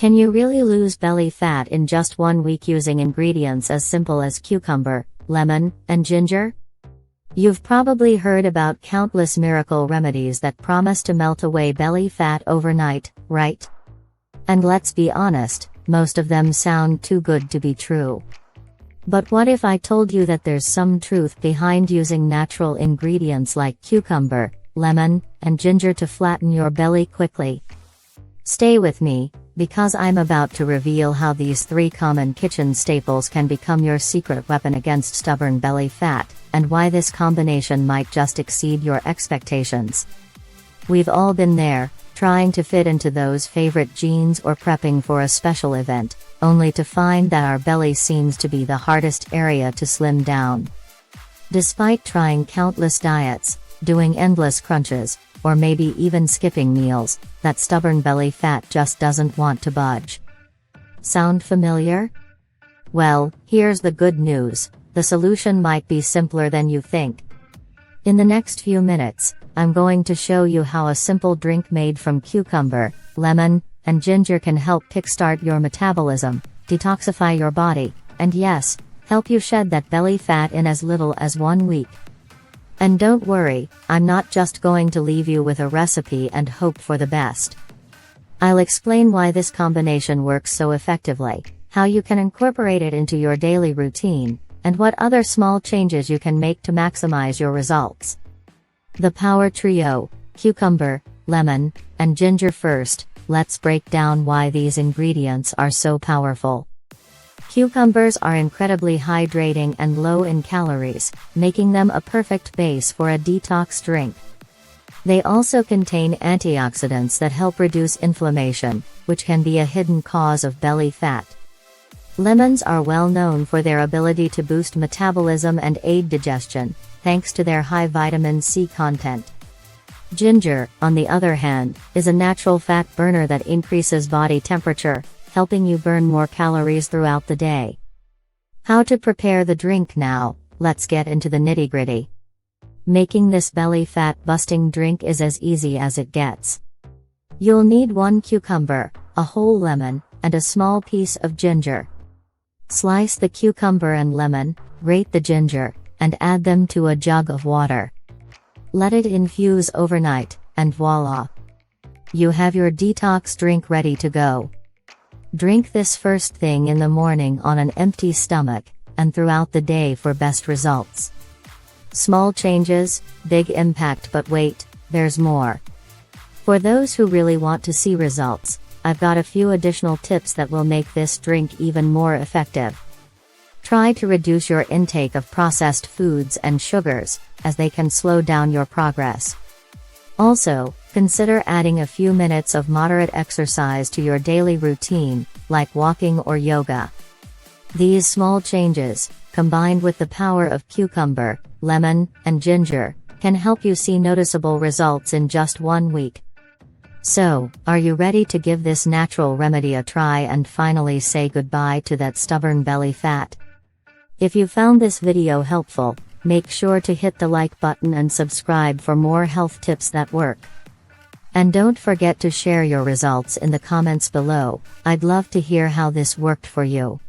Can you really lose belly fat in just 1 week using ingredients as simple as cucumber, lemon, and ginger? You've probably heard about countless miracle remedies that promise to melt away belly fat overnight, right? And let's be honest, most of them sound too good to be true. But what if I told you that there's some truth behind using natural ingredients like cucumber, lemon, and ginger to flatten your belly quickly? Stay with me, because I'm about to reveal how these 3 common kitchen staples can become your secret weapon against stubborn belly fat, and why this combination might just exceed your expectations. We've all been there, trying to fit into those favorite jeans or prepping for a special event, only to find that our belly seems to be the hardest area to slim down. Despite trying countless diets, doing endless crunches, or maybe even skipping meals, that stubborn belly fat just doesn't want to budge. Sound familiar? Well, here's the good news: the solution might be simpler than you think. In the next few minutes, I'm going to show you how a simple drink made from cucumber, lemon, and ginger can help kickstart your metabolism, detoxify your body, and yes, help you shed that belly fat in as little as 1 week. And don't worry, I'm not just going to leave you with a recipe and hope for the best. I'll explain why this combination works so effectively, how you can incorporate it into your daily routine, and what other small changes you can make to maximize your results. The power trio: cucumber, lemon, and ginger. First, let's break down why these ingredients are so powerful. Cucumbers are incredibly hydrating and low in calories, making them a perfect base for a detox drink. They also contain antioxidants that help reduce inflammation, which can be a hidden cause of belly fat. Lemons are well known for their ability to boost metabolism and aid digestion, thanks to their high vitamin C content. Ginger, on the other hand, is a natural fat burner that increases body temperature, helping you burn more calories throughout the day. How to prepare the drink now? Let's get into the nitty-gritty. Making this belly fat busting drink is as easy as it gets. You'll need 1 cucumber, a whole lemon, and a small piece of ginger. Slice the cucumber and lemon, grate the ginger, and add them to a jug of water. Let it infuse overnight, and voila! You have your detox drink ready to go. Drink this first thing in the morning on an empty stomach, and throughout the day for best results. Small changes, big impact, but wait, there's more. For those who really want to see results, I've got a few additional tips that will make this drink even more effective. Try to reduce your intake of processed foods and sugars, as they can slow down your progress. Also, consider adding a few minutes of moderate exercise to your daily routine, like walking or yoga. These small changes, combined with the power of cucumber, lemon, and ginger, can help you see noticeable results in just 1 week. So, are you ready to give this natural remedy a try and finally say goodbye to that stubborn belly fat? If you found this video helpful, make sure to hit the like button and subscribe for more health tips that work. And don't forget to share your results in the comments below. I'd love to hear how this worked for you.